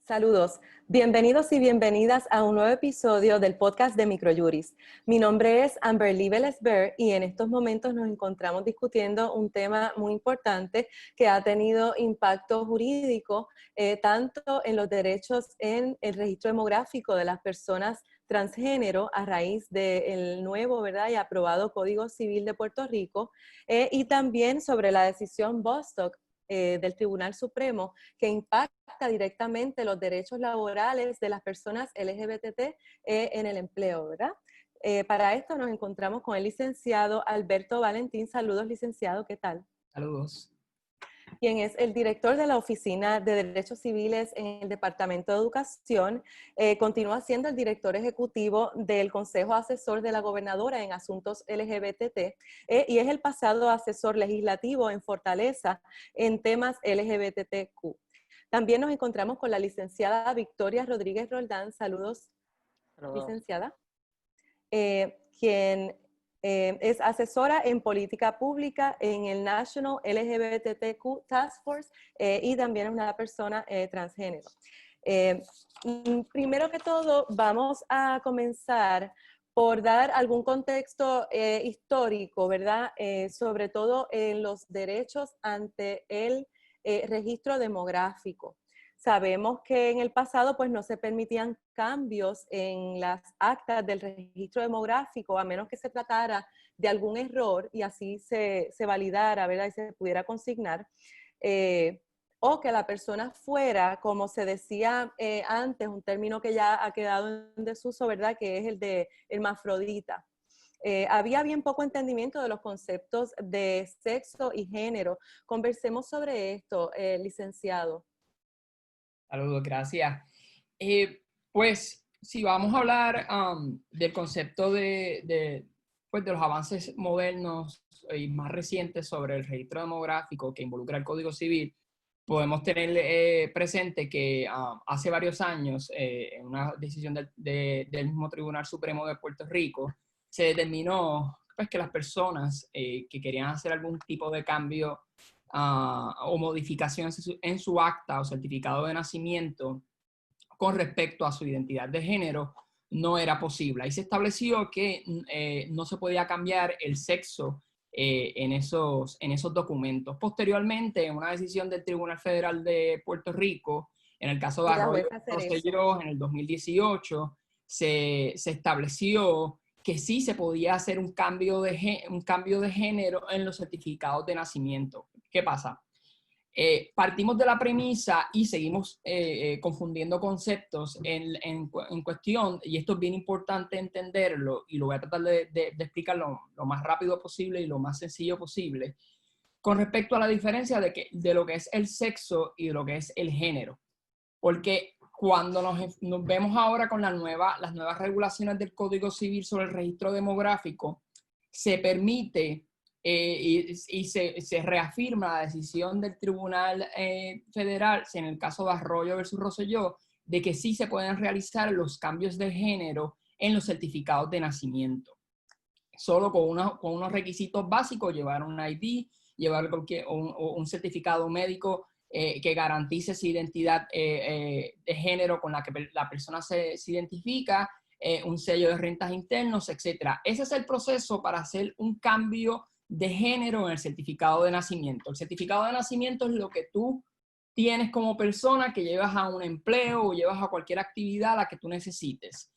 Saludos, bienvenidos y bienvenidas a un nuevo episodio del podcast de Microjuris. Mi nombre es Amberly Vélez-Ver y en estos momentos nos encontramos discutiendo un tema muy importante que ha tenido impacto jurídico tanto en los derechos en el registro demográfico de las personas transgénero a raíz del nuevo, ¿verdad?, y aprobado Código Civil de Puerto Rico y también sobre la decisión Bostock del Tribunal Supremo que impacta directamente los derechos laborales de las personas LGBT en el empleo, ¿verdad? Para esto nos encontramos con el licenciado Alberto Valentín. Saludos, licenciado, ¿qué tal? Saludos. Quien es el director de la Oficina de Derechos Civiles en el Departamento de Educación, continúa siendo el director ejecutivo del Consejo Asesor de la Gobernadora en Asuntos LGBT y es el pasado asesor legislativo en Fortaleza en temas LGBTQ. También nos encontramos con la licenciada Victoria Rodríguez Roldán. Saludos, licenciada. Quien es asesora en política pública en el National LGBTQ Task Force y también es una persona transgénero. Primero que todo, vamos a comenzar por dar algún contexto histórico, ¿verdad? Sobre todo en los derechos ante el registro demográfico. Sabemos que en el pasado pues no se permitían cambios en las actas del registro demográfico a menos que se tratara de algún error y así se validara, ¿verdad? Y se pudiera consignar. O que la persona fuera, como se decía antes, un término que ya ha quedado en desuso, ¿verdad? Que es el de hermafrodita. Había bien poco entendimiento de los conceptos de sexo y género. Conversemos sobre esto, licenciado. Saludos, gracias. Pues, si vamos a hablar del concepto pues, de los avances modernos y más recientes sobre el registro demográfico que involucra el Código Civil, podemos tener presente que hace varios años, en una decisión del mismo Tribunal Supremo de Puerto Rico, se determinó pues, que las personas que querían hacer algún tipo de cambio o modificación en su acta o certificado de nacimiento con respecto a su identidad de género no era posible. Ahí se estableció que no se podía cambiar el sexo en esos documentos. Posteriormente, en una decisión del Tribunal Federal de Puerto Rico, en el caso de Y la Arroyo jueza hacer eso. Rosselló, en el 2018, se estableció que sí se podía hacer un cambio de género en los certificados de nacimiento. ¿Qué pasa? Partimos de la premisa y seguimos confundiendo conceptos en cuestión, y esto es bien importante entenderlo, y lo voy a tratar de explicarlo lo más rápido posible y lo más sencillo posible, con respecto a la diferencia de lo que es el sexo y de lo que es el género. Porque cuando nos vemos ahora con las nuevas regulaciones del Código Civil sobre el registro demográfico, se permite y se reafirma la decisión del Tribunal Federal, en el caso de Arroyo versus Rosselló, de que sí se pueden realizar los cambios de género en los certificados de nacimiento. Solo con unos requisitos básicos: llevar un ID, llevar un certificado médico que garantice su identidad de género con la que la persona se identifica, un sello de rentas internos, etc. Ese es el proceso para hacer un cambio de género en el certificado de nacimiento. El certificado de nacimiento es lo que tú tienes como persona que llevas a un empleo o llevas a cualquier actividad a la que tú necesites.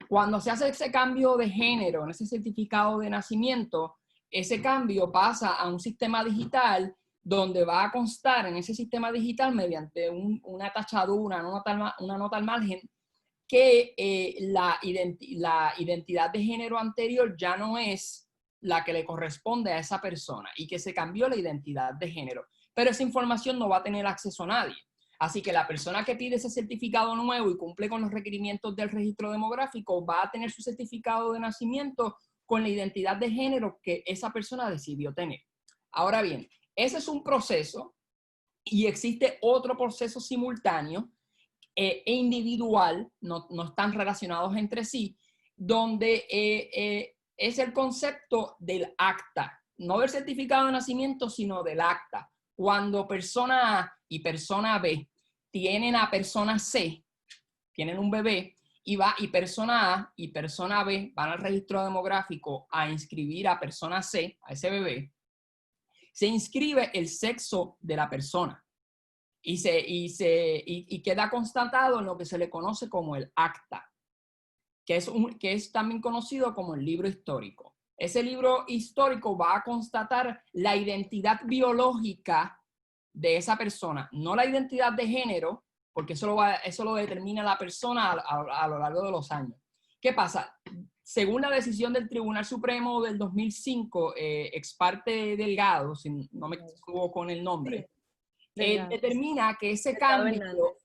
Cuando se hace ese cambio de género en ese certificado de nacimiento, ese cambio pasa a un sistema digital donde va a constar en ese sistema digital mediante una tachadura, una nota al margen, que la identidad de género anterior ya no es la que le corresponde a esa persona y que se cambió la identidad de género. Pero esa información no va a tener acceso a nadie. Así que la persona que pide ese certificado nuevo y cumple con los requerimientos del registro demográfico va a tener su certificado de nacimiento con la identidad de género que esa persona decidió tener. Ahora bien, ese es un proceso y existe otro proceso simultáneo e individual, no están relacionados entre sí, donde es el concepto del acta, no del certificado de nacimiento, sino del acta. Cuando persona A y persona B tienen a persona C, tienen un bebé, y persona A y persona B van al registro demográfico a inscribir a persona C, a ese bebé, se inscribe el sexo de la persona y queda constatado en lo que se le conoce como el acta, que es también conocido como el libro histórico. Ese libro histórico va a constatar la identidad biológica de esa persona, no la identidad de género, porque eso lo determina la persona a lo largo de los años. ¿Qué pasa? Según la decisión del Tribunal Supremo del 2005, ex parte Delgado, si no me equivoco con el nombre, determina que ese cambio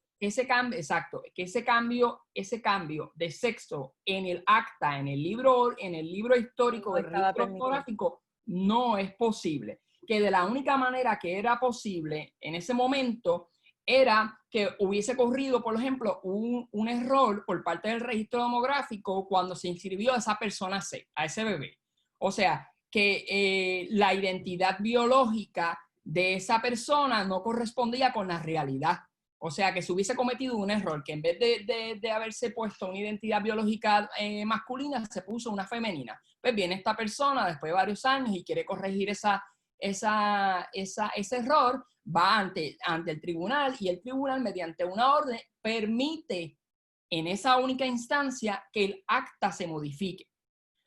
de sexo en el acta, en el libro histórico del registro demográfico, no es posible. Que de la única manera que era posible en ese momento era que hubiese corrido, por ejemplo, un error por parte del registro demográfico cuando se inscribió a esa persona C, a ese bebé. O sea, que la identidad biológica de esa persona no correspondía con la realidad. O sea, que se hubiese cometido un error, que en vez de haberse puesto una identidad biológica masculina, se puso una femenina. Pues viene esta persona después de varios años y quiere corregir ese error, va ante el tribunal y el tribunal, mediante una orden, permite en esa única instancia que el acta se modifique.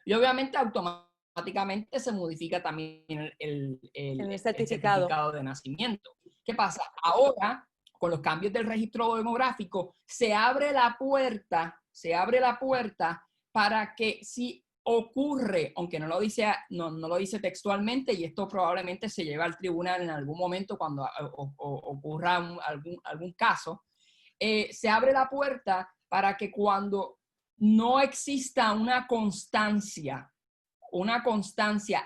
Y obviamente automáticamente se modifica también el certificado de nacimiento. ¿Qué pasa? Ahora, con los cambios del registro demográfico, se abre la puerta para que si ocurre, aunque no lo dice textualmente, y esto probablemente se lleve al tribunal en algún momento cuando ocurra algún caso, se abre la puerta para que cuando no exista una constancia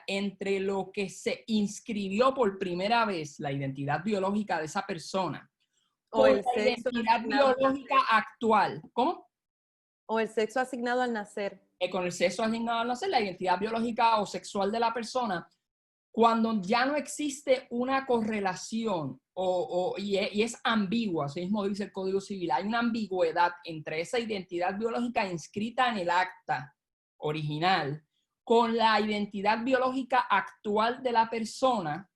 entre lo que se inscribió por primera vez, la identidad biológica de esa persona, o el la identidad biológica actual. ¿Cómo? O el sexo asignado al nacer. Con el sexo asignado al nacer, la identidad biológica o sexual de la persona, cuando ya no existe una correlación y es ambigua, así mismo dice el Código Civil, hay una ambigüedad entre esa identidad biológica inscrita en el acta original con la identidad biológica actual de la persona,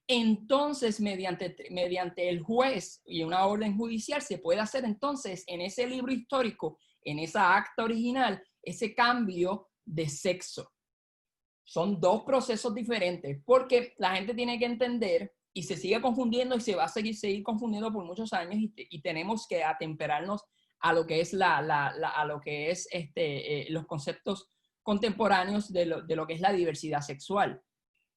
entonces mediante el juez y una orden judicial se puede hacer entonces en ese libro histórico, en esa acta original, ese cambio de sexo. Son dos procesos diferentes porque la gente tiene que entender y se sigue confundiendo y se va a seguir confundiendo por muchos años y tenemos que atemperarnos a lo que es los conceptos contemporáneos de lo que es la diversidad sexual.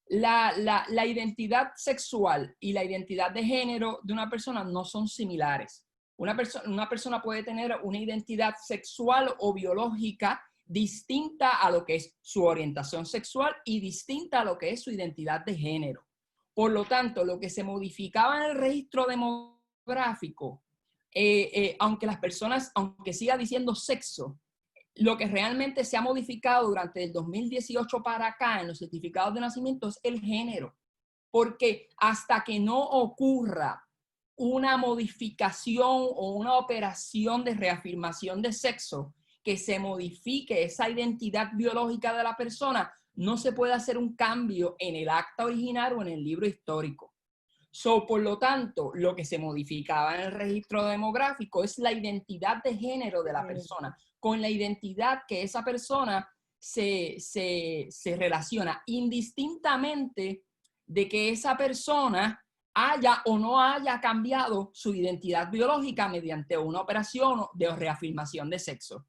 La identidad sexual y la identidad de género de una persona no son similares. Una persona puede tener una identidad sexual o biológica distinta a lo que es su orientación sexual y distinta a lo que es su identidad de género. Por lo tanto, lo que se modificaba en el registro demográfico, aunque siga diciendo sexo, lo que realmente se ha modificado durante el 2018 para acá en los certificados de nacimiento es el género. Porque hasta que no ocurra una modificación o una operación de reafirmación de sexo, que se modifique esa identidad biológica de la persona, no se puede hacer un cambio en el acta original o en el libro histórico. Por lo tanto, lo que se modificaba en el registro demográfico es la identidad de género de la persona, con la identidad que esa persona se relaciona, indistintamente de que esa persona haya o no haya cambiado su identidad biológica mediante una operación de reafirmación de sexo.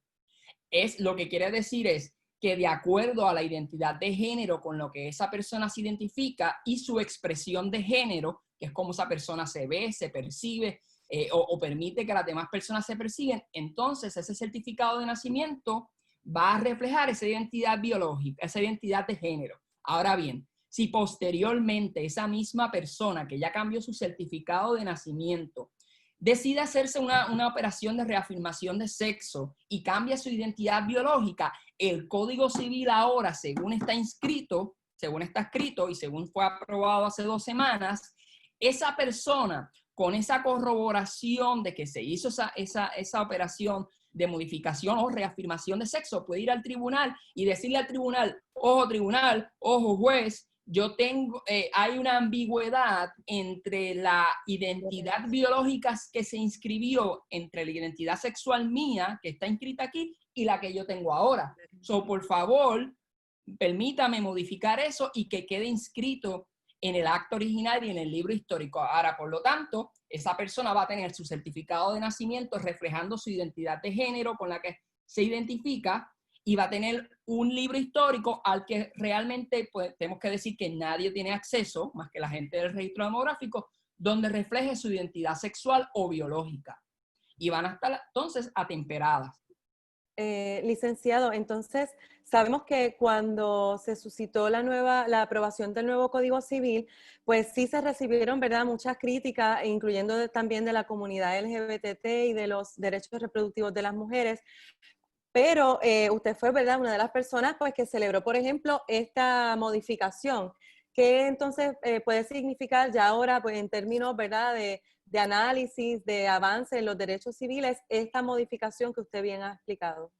Lo que quiere decir es que de acuerdo a la identidad de género con lo que esa persona se identifica y su expresión de género, que es como esa persona se ve, se percibe o permite que las demás personas se perciben, entonces ese certificado de nacimiento va a reflejar esa identidad biológica, esa identidad de género. Ahora bien, si posteriormente esa misma persona que ya cambió su certificado de nacimiento decide hacerse una operación de reafirmación de sexo y cambia su identidad biológica, el Código Civil ahora, según está escrito y según fue aprobado hace 2 semanas, esa persona con esa corroboración de que se hizo esa operación de modificación o reafirmación de sexo, puede ir al tribunal y decirle al tribunal, ojo juez, hay una ambigüedad entre la identidad biológica que se inscribió, entre la identidad sexual mía, que está inscrita aquí, y la que yo tengo ahora. So, por favor, permítame modificar eso y que quede inscrito en el acto original y en el libro histórico. Ahora, por lo tanto, esa persona va a tener su certificado de nacimiento reflejando su identidad de género con la que se identifica y va a tener un libro histórico al que realmente pues, tenemos que decir que nadie tiene acceso, más que la gente del registro demográfico, donde refleje su identidad sexual o biológica. Y van a estar entonces atemperadas. Licenciado, entonces sabemos que cuando se suscitó la aprobación del nuevo Código Civil, pues sí se recibieron, ¿verdad?, muchas críticas, incluyendo también de la comunidad LGBT y de los derechos reproductivos de las mujeres. Pero usted fue, ¿verdad?, una de las personas pues, que celebró, por ejemplo, esta modificación. ¿Qué entonces puede significar ya ahora, pues, en términos, ¿verdad?, de análisis, de avance en los derechos civiles, esta modificación que usted bien ha explicado?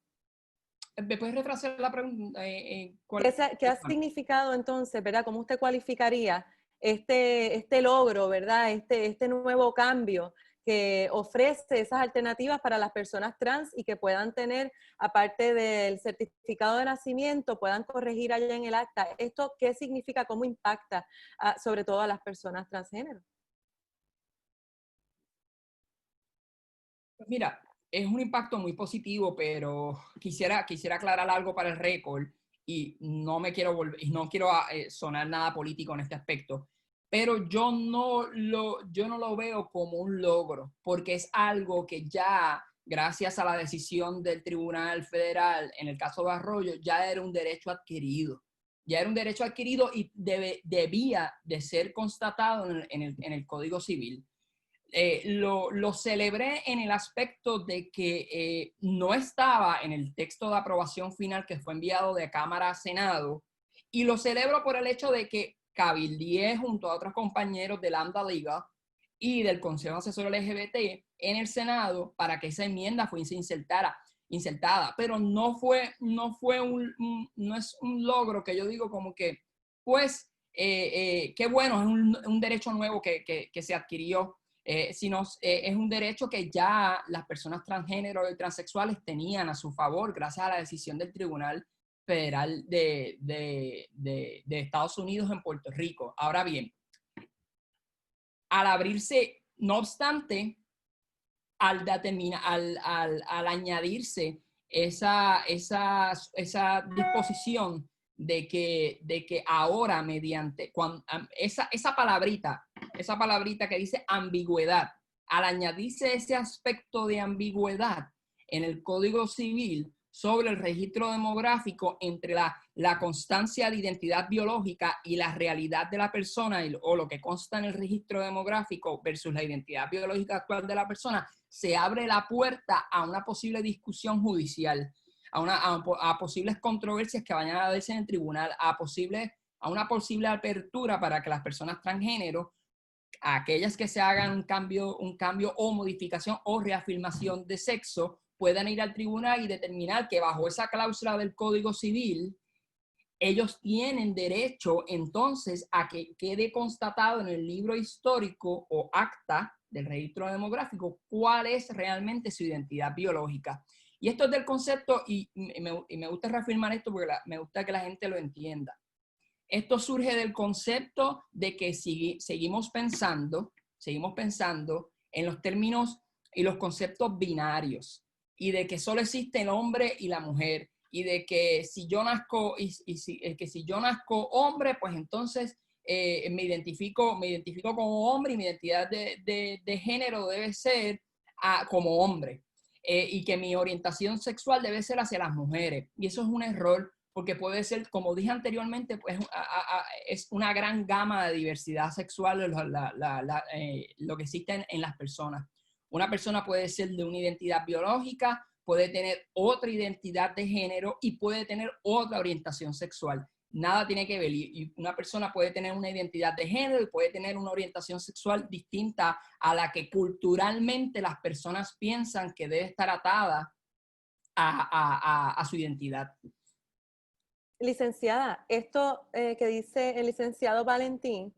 ¿Me puedes refrasear la pregunta? ¿Qué ha significado entonces, verdad? ¿Cómo usted cualificaría este logro, verdad? Este nuevo cambio que ofrece esas alternativas para las personas trans y que puedan tener, aparte del certificado de nacimiento, puedan corregir allá en el acta? ¿Esto qué significa? ¿Cómo impacta sobre todo a las personas transgénero? Pues mira, es un impacto muy positivo, pero quisiera aclarar algo para el récord y no quiero sonar nada político en este aspecto, pero yo no lo veo como un logro, porque es algo que ya, gracias a la decisión del Tribunal Federal, en el caso de Arroyo, ya era un derecho adquirido. Ya era un derecho adquirido y debía de ser constatado en el Código Civil. Lo celebré en el aspecto de que no estaba en el texto de aprobación final que fue enviado de Cámara a Senado, y lo celebro por el hecho de que cabildié junto a otros compañeros de Lambda Liga y del Consejo Asesor LGBT en el Senado para que esa enmienda fuese insertada, pero no es un logro que yo digo como que, pues, qué bueno, es un derecho nuevo que se adquirió. Sino es un derecho que ya las personas transgénero y transexuales tenían a su favor gracias a la decisión del Tribunal Federal de Estados Unidos en Puerto Rico. Ahora bien, al abrirse, no obstante, al añadirse esa disposición de que ahora mediante esa palabrita que dice ambigüedad, al añadirse ese aspecto de ambigüedad en el Código Civil sobre el registro demográfico entre la constancia de identidad biológica y la realidad de la persona o lo que consta en el registro demográfico versus la identidad biológica actual de la persona, se abre la puerta a una posible discusión judicial, a posibles controversias que vayan a darse en el tribunal, a una posible apertura para que las personas transgénero, aquellas que se hagan un cambio o modificación o reafirmación de sexo, puedan ir al tribunal y determinar que bajo esa cláusula del Código Civil, ellos tienen derecho entonces a que quede constatado en el libro histórico o acta del registro demográfico cuál es realmente su identidad biológica. Y esto es del concepto, y me gusta reafirmar esto porque me gusta que la gente lo entienda. Esto surge del concepto de que seguimos pensando en los términos y los conceptos binarios, y de que solo existe el hombre y la mujer, y de que si yo nazco si yo nazco hombre, pues entonces me identifico como hombre y mi identidad de género debe ser como hombre, y que mi orientación sexual debe ser hacia las mujeres. Y eso es un error, porque puede ser, como dije anteriormente, pues es una gran gama de diversidad sexual lo que existe en las personas. Una persona puede ser de una identidad biológica, puede tener otra identidad de género y puede tener otra orientación sexual. nada tiene que ver. Y una persona puede tener una identidad de género y puede tener una orientación sexual distinta a la que culturalmente las personas piensan que debe estar atada a su identidad. Licenciada, esto que dice el licenciado Valentín,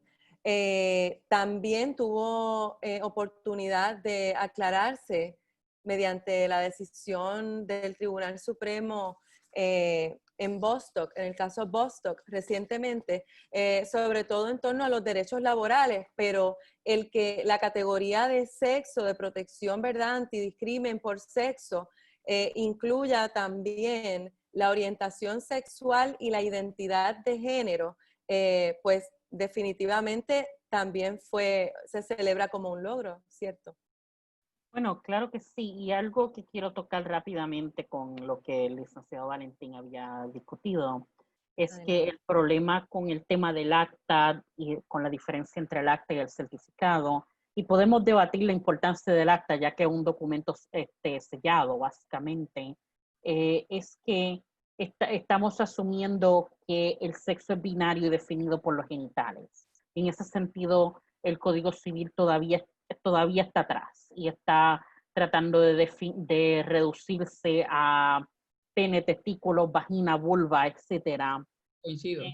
también tuvo oportunidad de aclararse mediante la decisión del Tribunal Supremo en Bostock, en el caso Bostock, recientemente, sobre todo en torno a los derechos laborales, pero el que la categoría de sexo, de protección, ¿verdad?, antidiscrimen por sexo, incluya también la orientación sexual y la identidad de género, pues definitivamente también se celebra como un logro, ¿cierto? Bueno, claro que sí, y algo que quiero tocar rápidamente con lo que el licenciado Valentín había discutido, es que el problema con el tema del acta y con la diferencia entre el acta y el certificado, y podemos debatir la importancia del acta, ya que es un documento sellado, básicamente, es que estamos asumiendo que el sexo es binario y definido por los genitales. En ese sentido, el Código Civil todavía está atrás y está tratando de reducirse a pene, testículos, vagina, vulva, etcétera. Coincido.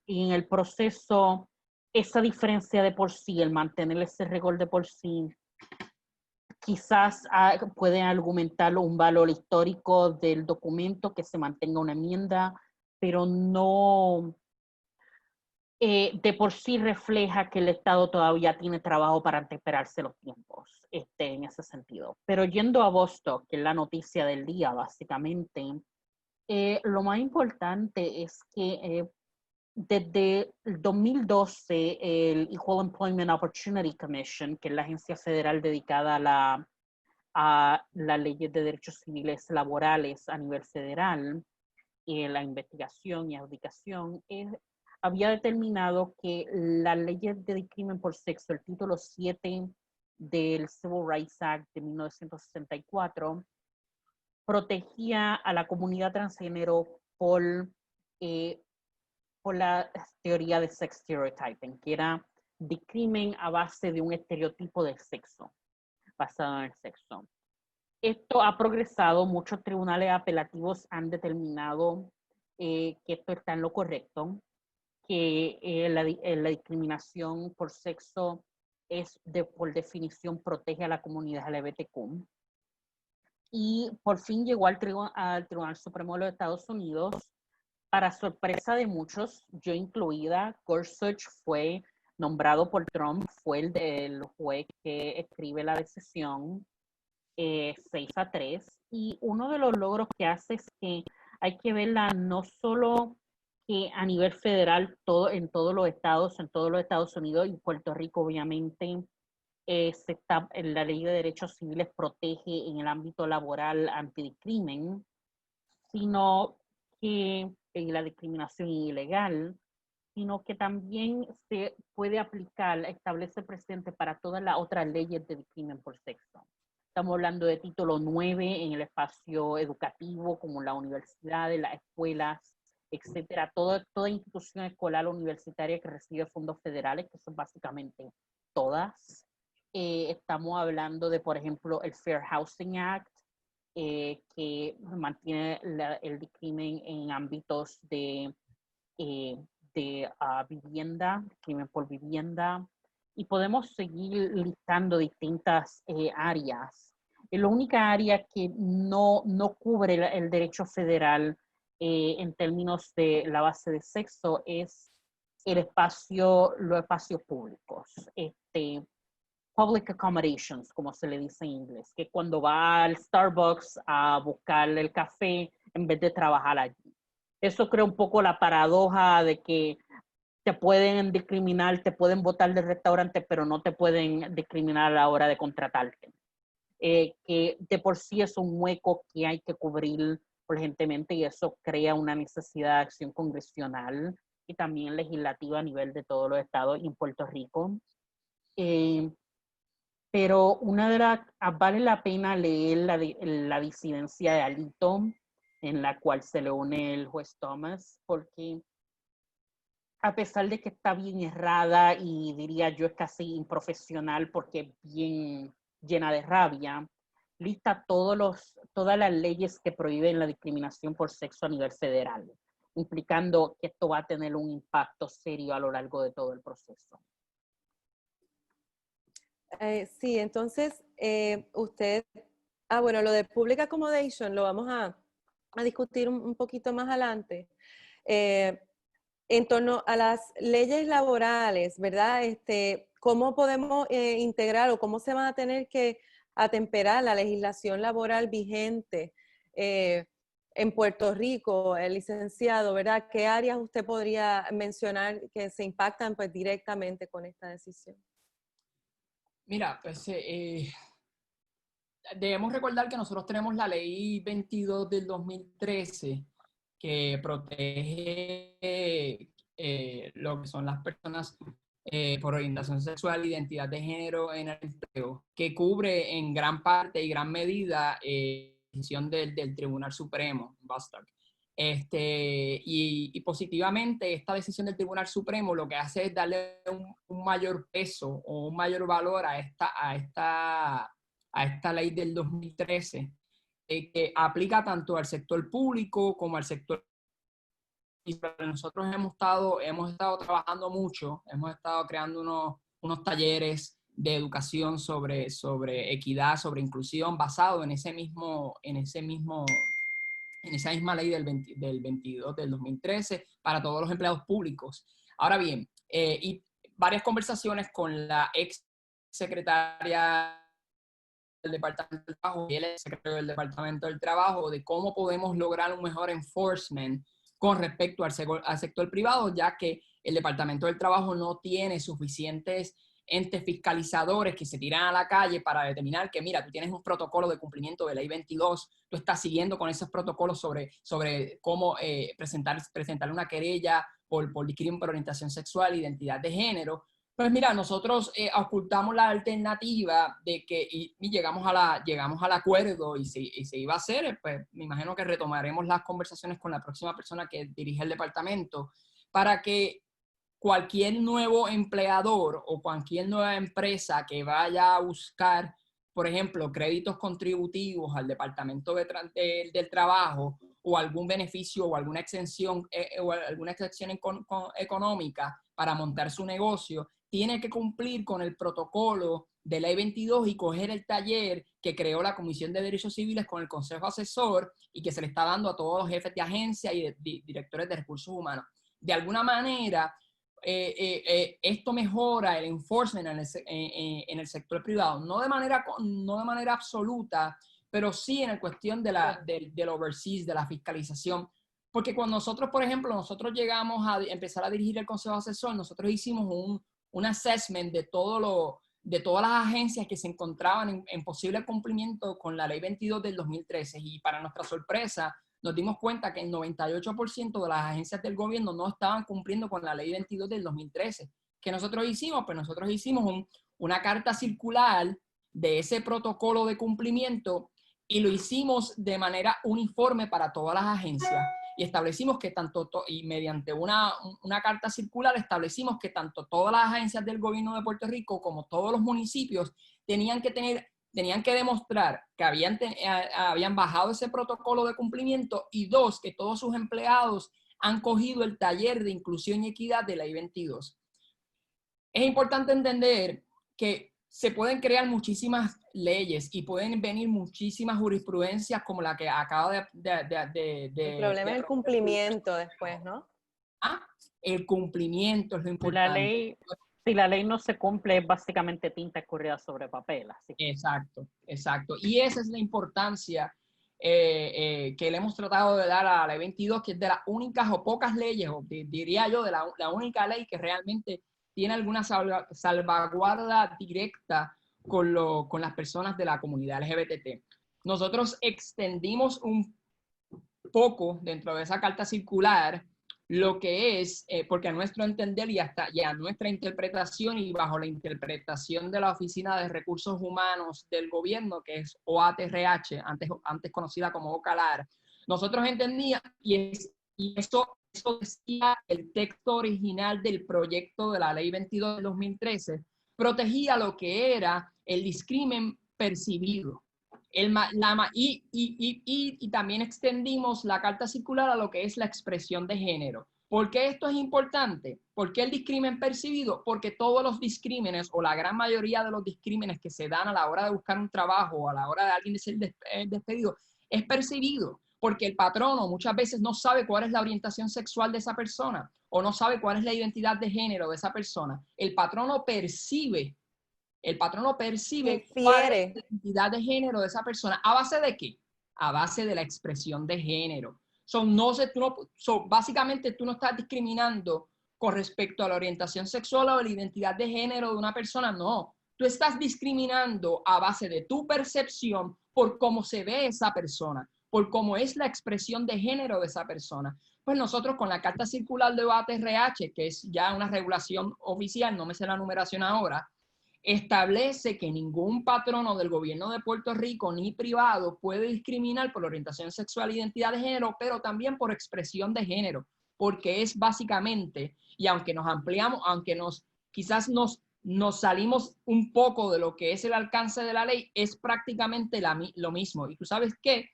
Y en el proceso, esa diferencia de por sí, el mantener ese rigor de por sí, quizás pueden argumentar un valor histórico del documento, que se mantenga una enmienda, pero no de por sí refleja que el Estado todavía tiene trabajo para antepararse los tiempos en ese sentido. Pero yendo a Bostock, que es la noticia del día, básicamente, lo más importante es que desde el 2012, el Equal Employment Opportunity Commission, que es la agencia federal dedicada a las leyes de derechos civiles laborales a nivel federal, y la investigación y adjudicación, había determinado que las leyes de discrimen por sexo, el título 7 del Civil Rights Act de 1964, protegía a la comunidad transgénero por la teoría de sex stereotyping, que era discrimen a base de un estereotipo de sexo, basado en el sexo. Esto ha progresado, muchos tribunales apelativos han determinado que esto está en lo correcto, que la discriminación por sexo por definición protege a la comunidad LGBTQ. Y por fin llegó al Tribunal Supremo de los Estados Unidos. Para sorpresa de muchos, yo incluida, Gorsuch fue nombrado por Trump, fue el juez que escribe la decisión 6-3, y uno de los logros que hace es que hay que verla no solo que a nivel federal, en todos los Estados Unidos y Puerto Rico, obviamente, la ley de derechos civiles protege en el ámbito laboral antidiscrimen, sino que la discriminación ilegal, sino que también se puede aplicar, establece precedente para todas las otras leyes de discrimen por sexo. Estamos hablando de título 9 en el espacio educativo, como las universidades, las escuelas, etcétera. Toda institución escolar o universitaria que recibe fondos federales, que son básicamente todas. Estamos hablando de, por ejemplo, el Fair Housing Act, que mantiene el discrimen en ámbitos de vivienda, crimen por vivienda, y podemos seguir listando distintas áreas. La única área que no cubre el derecho federal en términos de la base de sexo es los espacios públicos. Public accommodations, como se le dice en inglés, que cuando va al Starbucks a buscar el café en vez de trabajar allí. Eso crea un poco la paradoja de que te pueden discriminar, te pueden botar del restaurante, pero no te pueden discriminar a la hora de contratarte. Que de por sí es un hueco que hay que cubrir urgentemente, y eso crea una necesidad de acción congresional y también legislativa a nivel de todos los estados y en Puerto Rico. Pero vale la pena leer la disidencia de Alito, en la cual se le une el juez Thomas, porque a pesar de que está bien errada y diría yo es casi improfesional porque es bien llena de rabia, lista todas las leyes que prohíben la discriminación por sexo a nivel federal, implicando que esto va a tener un impacto serio a lo largo de todo el proceso. Sí, entonces usted, bueno, lo de Public Accommodation lo vamos a discutir un poquito más adelante. En torno a las leyes laborales, ¿verdad? ¿Cómo podemos integrar o cómo se van a tener que atemperar la legislación laboral vigente en Puerto Rico, el licenciado, ¿verdad? ¿Qué áreas usted podría mencionar que se impactan pues directamente con esta decisión? Mira, pues debemos recordar que nosotros tenemos la ley 22 del 2013 que protege lo que son las personas por orientación sexual e identidad de género en el empleo, que cubre en gran parte y gran medida decisión del Tribunal Supremo, Bostock. Y positivamente esta decisión del Tribunal Supremo lo que hace es darle un mayor peso o un mayor valor a esta ley del 2013 que aplica tanto al sector público como al sector. Y nosotros hemos estado trabajando mucho, hemos estado creando unos talleres de educación sobre equidad, sobre inclusión, basado en esa misma ley del 22 del 2013 para todos los empleados públicos. Ahora bien, y varias conversaciones con la ex secretaria del Departamento del Trabajo y el secretario del Departamento del Trabajo de cómo podemos lograr un mejor enforcement con respecto al sector privado, ya que el Departamento del Trabajo no tiene suficientes entes fiscalizadores que se tiran a la calle para determinar que, mira, tú tienes un protocolo de cumplimiento de ley 22, tú estás siguiendo con esos protocolos sobre cómo presentar una querella por discriminación por orientación sexual, identidad de género. Pues mira, nosotros ocultamos la alternativa de que, y llegamos al acuerdo y se iba a hacer, pues me imagino que retomaremos las conversaciones con la próxima persona que dirige el departamento para que cualquier nuevo empleador o cualquier nueva empresa que vaya a buscar, por ejemplo, créditos contributivos al Departamento del Trabajo o algún beneficio o alguna exención económica para montar su negocio, tiene que cumplir con el protocolo de ley 22 y coger el taller que creó la Comisión de Derechos Civiles con el Consejo Asesor y que se le está dando a todos los jefes de agencia y directores de recursos humanos. De alguna manera, esto mejora el enforcement en el sector privado, no de manera absoluta, pero sí en la cuestión del overseas, de la fiscalización. Porque cuando nosotros, por ejemplo, llegamos a empezar a dirigir el Consejo Asesor, nosotros hicimos un assessment de todas las agencias que se encontraban en posible cumplimiento con la ley 22 del 2013 y para nuestra sorpresa nos dimos cuenta que el 98% de las agencias del gobierno no estaban cumpliendo con la ley 22 del 2013. ¿Qué nosotros hicimos? Pues nosotros hicimos una carta circular de ese protocolo de cumplimiento y lo hicimos de manera uniforme para todas las agencias. Y establecimos que y mediante una carta circular establecimos que tanto todas las agencias del gobierno de Puerto Rico como todos los municipios tenían que demostrar que habían bajado ese protocolo de cumplimiento y dos, que todos sus empleados han cogido el taller de inclusión y equidad de la ley 22. Es importante entender que se pueden crear muchísimas leyes y pueden venir muchísimas jurisprudencias como la que acaba El problema es el cumplimiento después, ¿no? El cumplimiento es lo importante. Si la ley no se cumple, es básicamente tinta escurrida sobre papel. Así. Exacto. Y esa es la importancia que le hemos tratado de dar a la ley 22, que es de las únicas o pocas leyes, o diría yo, de la única ley que realmente tiene alguna salvaguarda directa con las personas de la comunidad LGBT. Nosotros extendimos un poco dentro de esa carta circular lo que es, porque a nuestro entender y a nuestra interpretación y bajo la interpretación de la Oficina de Recursos Humanos del Gobierno, que es OATRH, antes conocida como OCALAR, nosotros entendíamos, y eso eso decía el texto original del proyecto de la Ley 22 del 2013, protegía lo que era el discrimen percibido. Y también extendimos la carta circular a lo que es la expresión de género. ¿Por qué esto es importante? ¿Por qué el discrimen percibido? Porque todos los discrímenes, o la gran mayoría de los discrímenes que se dan a la hora de buscar un trabajo o a la hora de alguien de ser despedido, es percibido, porque el patrono muchas veces no sabe cuál es la orientación sexual de esa persona o no sabe cuál es la identidad de género de esa persona. El patrono percibe cuál es la identidad de género de esa persona. ¿A base de qué? A base de la expresión de género. Básicamente tú no estás discriminando con respecto a la orientación sexual o la identidad de género de una persona, no. Tú estás discriminando a base de tu percepción por cómo se ve esa persona, por cómo es la expresión de género de esa persona. Pues nosotros con la Carta Circular de OATRH, que es ya una regulación oficial, no me sé la numeración ahora, establece que ningún patrono del gobierno de Puerto Rico ni privado puede discriminar por orientación sexual e identidad de género, pero también por expresión de género, porque es básicamente, y aunque nos ampliamos, quizás nos salimos un poco de lo que es el alcance de la ley, es prácticamente lo mismo. Y tú sabes que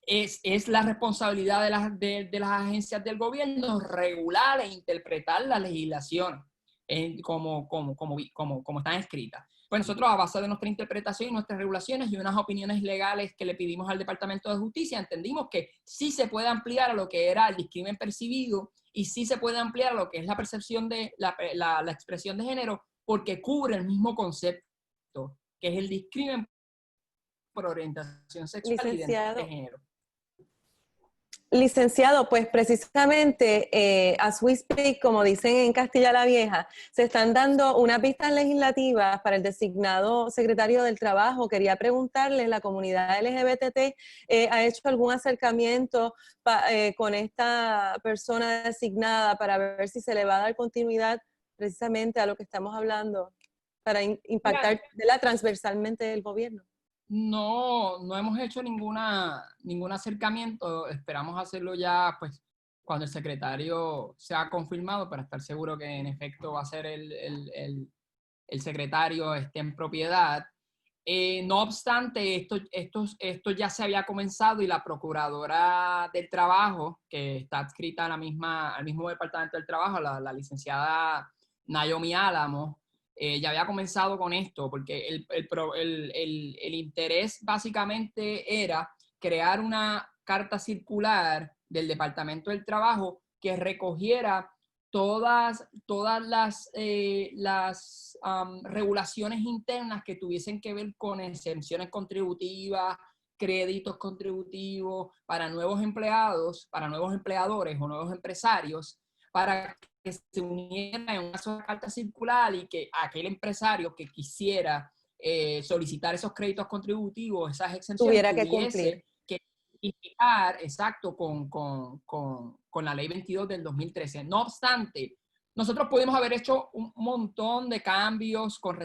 es la responsabilidad de las agencias del gobierno regular e interpretar la legislación como están escritas. Pues nosotros, a base de nuestra interpretación y nuestras regulaciones y unas opiniones legales que le pedimos al Departamento de Justicia, entendimos que sí se puede ampliar a lo que era el discrimen percibido y sí se puede ampliar a lo que es la percepción de la expresión de género, porque cubre el mismo concepto, que es el discrimen por orientación sexual y identidad de género. Licenciado, pues precisamente as we speak, como dicen en Castilla la Vieja, se están dando unas vistas legislativas para el designado secretario del Trabajo. Quería preguntarle, ¿la comunidad LGBT ha hecho algún acercamiento con esta persona designada para ver si se le va a dar continuidad precisamente a lo que estamos hablando para impactar transversalmente el gobierno? No hemos hecho ningún acercamiento. Esperamos hacerlo ya, pues, cuando el secretario sea confirmado, para estar seguro que en efecto va a ser el secretario esté en propiedad. No obstante, esto ya se había comenzado y la Procuradora del Trabajo, que está adscrita al mismo Departamento del Trabajo, la licenciada Naomi Álamo, ya había comenzado con esto, porque el interés básicamente era crear una carta circular del Departamento del Trabajo que recogiera todas las regulaciones internas que tuviesen que ver con exenciones contributivas, créditos contributivos para nuevos empleados, para nuevos empleadores o nuevos empresarios, para que se uniera en una sola carta circular y que aquel empresario que quisiera solicitar esos créditos contributivos, esas exenciones, tuviera que cumplir. Que identificar, exacto, con la ley 22 del 2013. No obstante, nosotros pudimos haber hecho un montón de cambios con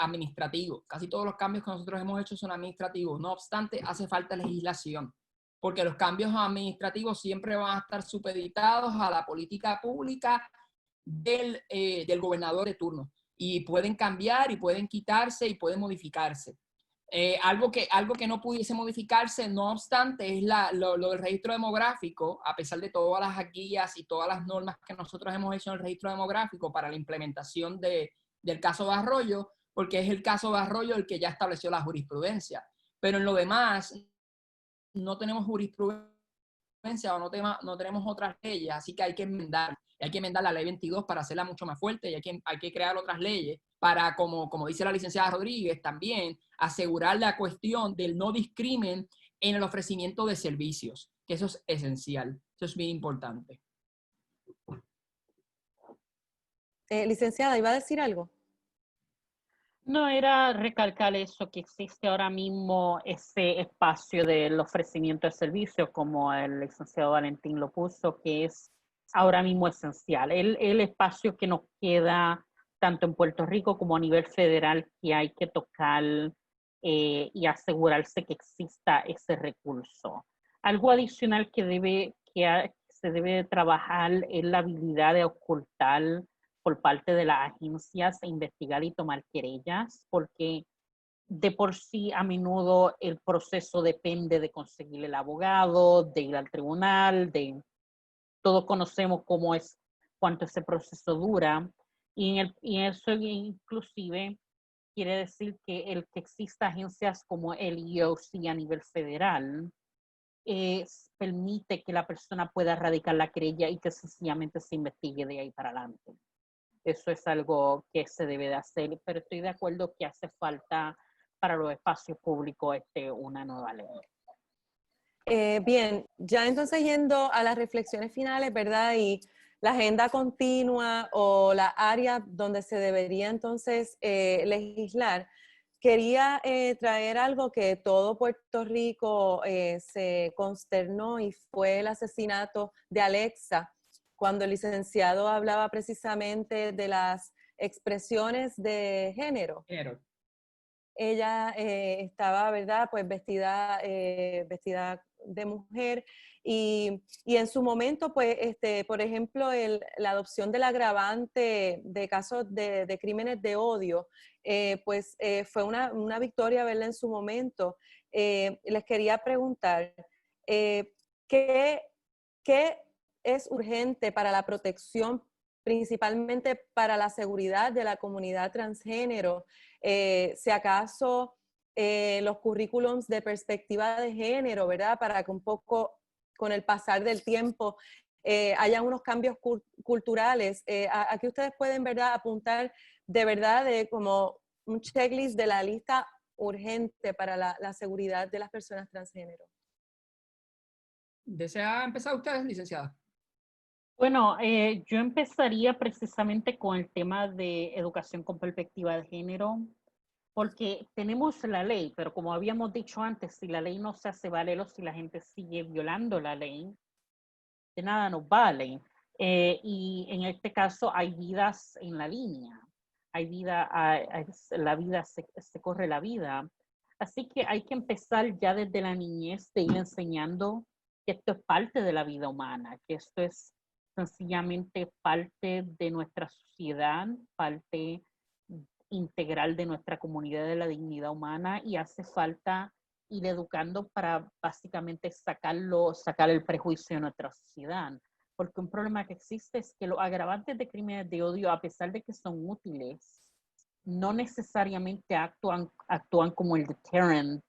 administrativos. Casi todos los cambios que nosotros hemos hecho son administrativos. No obstante, hace falta legislación, porque los cambios administrativos siempre van a estar supeditados a la política pública del gobernador de turno. Y pueden cambiar, y pueden quitarse, y pueden modificarse. Algo que no pudiese modificarse, no obstante, es lo del registro demográfico, a pesar de todas las guías y todas las normas que nosotros hemos hecho en el registro demográfico para la implementación del caso de Arroyo, porque es el caso de Arroyo el que ya estableció la jurisprudencia. Pero en lo demás, no tenemos jurisprudencia o no tenemos otras leyes, así que hay que enmendar. Hay que enmendar la ley 22 para hacerla mucho más fuerte y hay que crear otras leyes para, como dice la licenciada Rodríguez, también asegurar la cuestión del no discrimen en el ofrecimiento de servicios, que eso es esencial, eso es bien importante. Licenciada, ¿iba a decir algo? No, era recalcar eso, que existe ahora mismo ese espacio del ofrecimiento de servicios, como el licenciado Valentín lo puso, que es ahora mismo esencial. El espacio que nos queda tanto en Puerto Rico como a nivel federal, que hay que tocar y asegurarse que exista ese recurso. Algo adicional que se debe trabajar es la habilidad de ocultar por parte de las agencias e investigar y tomar querellas, porque de por sí a menudo el proceso depende de conseguir el abogado, de ir al tribunal, todos conocemos cuánto ese proceso dura, y eso inclusive quiere decir que el que exista agencias como el EEOC a nivel federal permite que la persona pueda radicar la querella y que sencillamente se investigue de ahí para adelante. Eso es algo que se debe de hacer, pero estoy de acuerdo que hace falta para los espacios públicos una nueva ley. Bien, ya entonces yendo a las reflexiones finales, ¿verdad? Y la agenda continua o la área donde se debería entonces legislar, quería traer algo que todo Puerto Rico se consternó y fue el asesinato de Alexa, cuando el licenciado hablaba precisamente de las expresiones de género. Ella estaba, ¿verdad? Pues vestida de mujer y en su momento, pues, por ejemplo, la adopción del agravante de casos de crímenes de odio, pues fue una victoria verla en su momento. Les quería preguntar, ¿qué es urgente para la protección, principalmente para la seguridad de la comunidad transgénero? Si acaso los currículums de perspectiva de género, ¿verdad? Para que un poco con el pasar del tiempo haya unos cambios culturales. Aquí ustedes pueden, ¿verdad?, apuntar de verdad de como un checklist de la lista urgente para la seguridad de las personas transgénero. ¿Desea empezar usted, licenciada? Bueno, yo empezaría precisamente con el tema de educación con perspectiva de género, porque tenemos la ley, pero como habíamos dicho antes, si la ley no se hace valer o si la gente sigue violando la ley, de nada nos vale. Y en este caso hay vidas en la línea, hay vida, la vida se corre la vida. Así que hay que empezar ya desde la niñez de ir enseñando que esto es parte de la vida humana, que esto es sencillamente parte de nuestra sociedad, parte integral de nuestra comunidad, de la dignidad humana, y hace falta ir educando para básicamente sacar el prejuicio de nuestra sociedad. Porque un problema que existe es que los agravantes de crímenes de odio, a pesar de que son útiles, no necesariamente actúan como el deterrent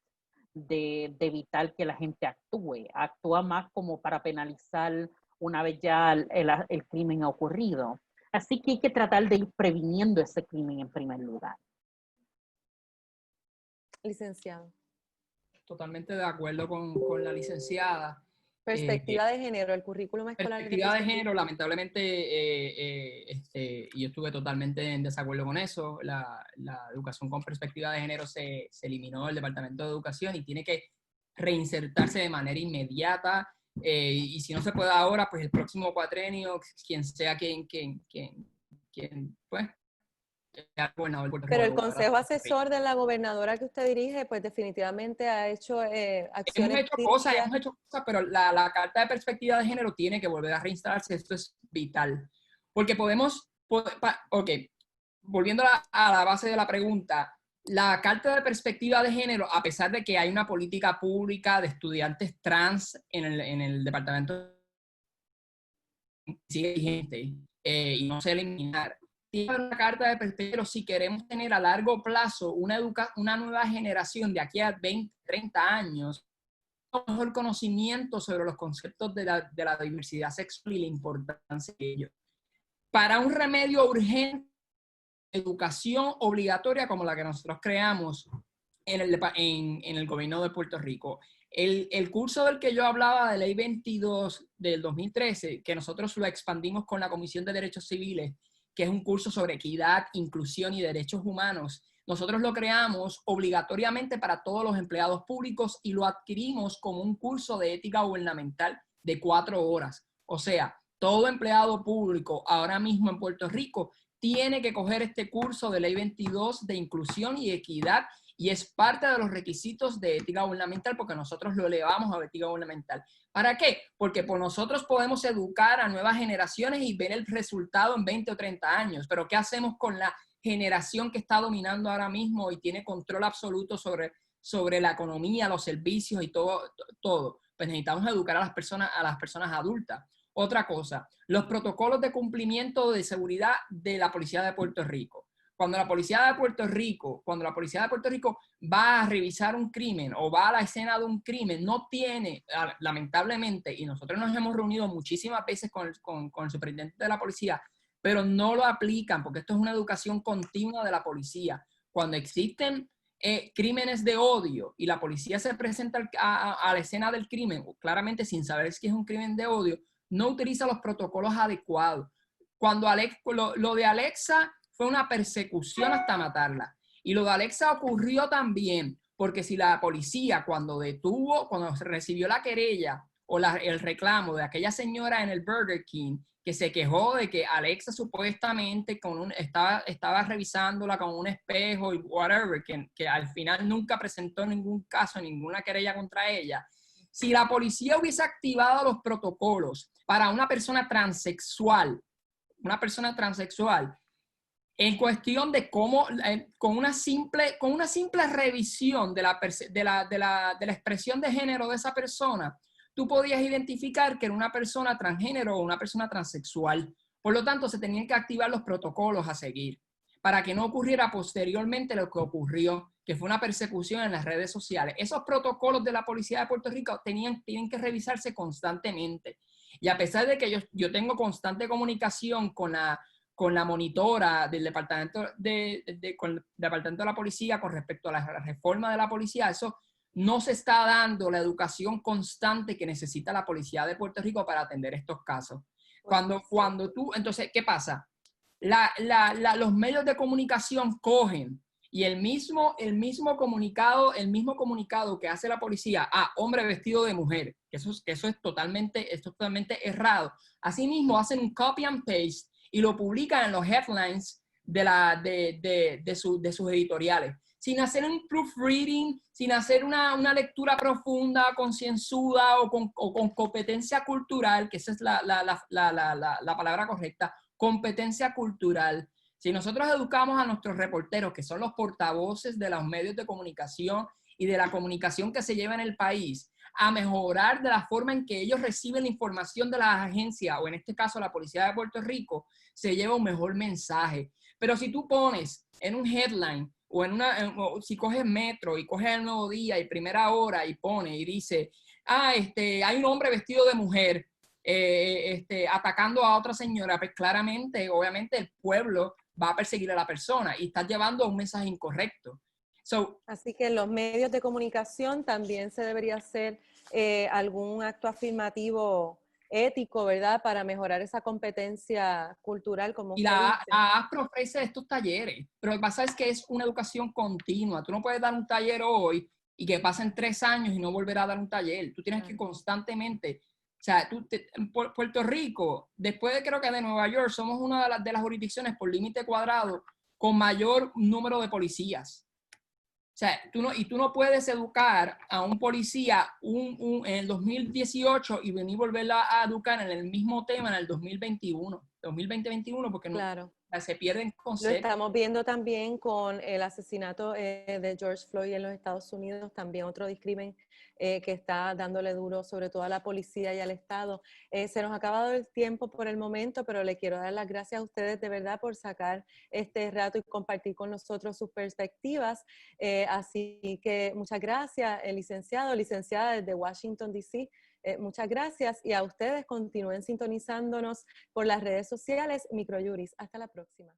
de evitar que la gente actúe. Actúa más como para penalizar una vez ya el crimen ha ocurrido. Así que hay que tratar de ir previniendo ese crimen en primer lugar. Licenciado. Totalmente de acuerdo con la licenciada. Perspectiva de género, el currículum escolar. Perspectiva de género, lamentablemente, y yo estuve totalmente en desacuerdo con eso, la educación con perspectiva de género se eliminó del Departamento de Educación y tiene que reinsertarse de manera inmediata, y si no se puede ahora, pues el próximo cuatrenio, quien sea quien pues, pero el consejo asesor de la gobernadora que usted dirige, pues definitivamente ha hecho acciones. Hemos hecho cosas, pero la carta de perspectiva de género tiene que volver a reinstalarse. Esto es vital. Porque volviendo a la base de la pregunta, la carta de perspectiva de género, a pesar de que hay una política pública de estudiantes trans en el departamento, sigue vigente y no se eliminar. Tiene una carta de perspectiva, si queremos tener a largo plazo una nueva generación de aquí a 20, 30 años, mejor conocimiento sobre los conceptos de la diversidad sexual y la importancia de ello. Para un remedio urgente, educación obligatoria como la que nosotros creamos en el gobierno de Puerto Rico. El curso del que yo hablaba, de Ley 22 del 2013, que nosotros lo expandimos con la Comisión de Derechos Civiles, que es un curso sobre equidad, inclusión y derechos humanos, nosotros lo creamos obligatoriamente para todos los empleados públicos y lo adquirimos como un curso de ética gubernamental de 4 horas. O sea, todo empleado público ahora mismo en Puerto Rico tiene que coger este curso de Ley 22 de inclusión y equidad y es parte de los requisitos de ética gubernamental porque nosotros lo elevamos a ética gubernamental. ¿Para qué? Porque por nosotros podemos educar a nuevas generaciones y ver el resultado en 20 o 30 años, pero ¿qué hacemos con la generación que está dominando ahora mismo y tiene control absoluto sobre la economía, los servicios y todo? Pues necesitamos educar a las personas adultas. Otra cosa, los protocolos de cumplimiento de seguridad de la Policía de Puerto Rico. Cuando la Policía de Puerto Rico va a revisar un crimen o va a la escena de un crimen, no tiene, lamentablemente, y nosotros nos hemos reunido muchísimas veces con el superintendente de la policía, pero no lo aplican porque esto es una educación continua de la policía. Cuando existen crímenes de odio y la policía se presenta a la escena del crimen, claramente sin saber si es un crimen de odio, no utiliza los protocolos adecuados. Cuando lo de Alexa fue una persecución hasta matarla. Y lo de Alexa ocurrió también porque si la policía cuando recibió la querella o el reclamo de aquella señora en el Burger King que se quejó de que Alexa supuestamente estaba revisándola con un espejo y whatever, que al final nunca presentó ningún caso, ninguna querella contra ella. Si la policía hubiese activado los protocolos para una persona transexual, en cuestión de cómo, con una simple revisión de la expresión de género de esa persona, tú podías identificar que era una persona transgénero o una persona transexual. Por lo tanto, se tenían que activar los protocolos a seguir para que no ocurriera posteriormente lo que ocurrió, que fue una persecución en las redes sociales. Esos protocolos de la Policía de Puerto Rico tienen que revisarse constantemente. Y a pesar de que yo tengo constante comunicación con la monitora del departamento con el departamento de la policía con respecto a la reforma de la policía, eso no se está dando la educación constante que necesita la policía de Puerto Rico para atender estos casos. Entonces, ¿qué pasa? Los medios de comunicación cogen y el mismo comunicado que hace la policía, hombre vestido de mujer, que eso es totalmente errado. Asimismo, hacen un copy and paste y lo publican en los headlines de sus editoriales, sin hacer un proofreading, sin hacer una lectura profunda, concienzuda o con competencia cultural, que esa es la palabra correcta, competencia cultural. Si nosotros educamos a nuestros reporteros, que son los portavoces de los medios de comunicación y de la comunicación que se lleva en el país, a mejorar de la forma en que ellos reciben la información de las agencias, o en este caso la Policía de Puerto Rico, se lleva un mejor mensaje. Pero si tú pones en un headline, o si coges Metro y coges El Nuevo Día y Primera Hora y pone y dice, hay un hombre vestido de mujer atacando a otra señora, pues claramente, obviamente el pueblo va a perseguir a la persona y está llevando un mensaje incorrecto. Así que en los medios de comunicación también se debería hacer algún acto afirmativo ético, ¿verdad? Para mejorar esa competencia cultural, como y la AAPRO ofrece estos talleres, pero lo que pasa es que es una educación continua. Tú no puedes dar un taller hoy y que pasen 3 años y no volver a dar un taller. Tú tienes que constantemente, o sea, en Puerto Rico, después creo que de Nueva York, somos una de las jurisdicciones por límite cuadrado con mayor número de policías. O sea, tú no puedes educar a un policía en el 2018 y venir a volverla a educar en el mismo tema en el 2021, porque claro. Se pierden conceptos. Lo estamos viendo también con el asesinato de George Floyd en los Estados Unidos, también otro discrimen que está dándole duro sobre todo a la policía y al Estado. Se nos ha acabado el tiempo por el momento, pero le quiero dar las gracias a ustedes de verdad por sacar este rato y compartir con nosotros sus perspectivas. Así que muchas gracias, licenciada desde Washington, D.C., muchas gracias y a ustedes continúen sintonizándonos por las redes sociales Microjuris. Hasta la próxima.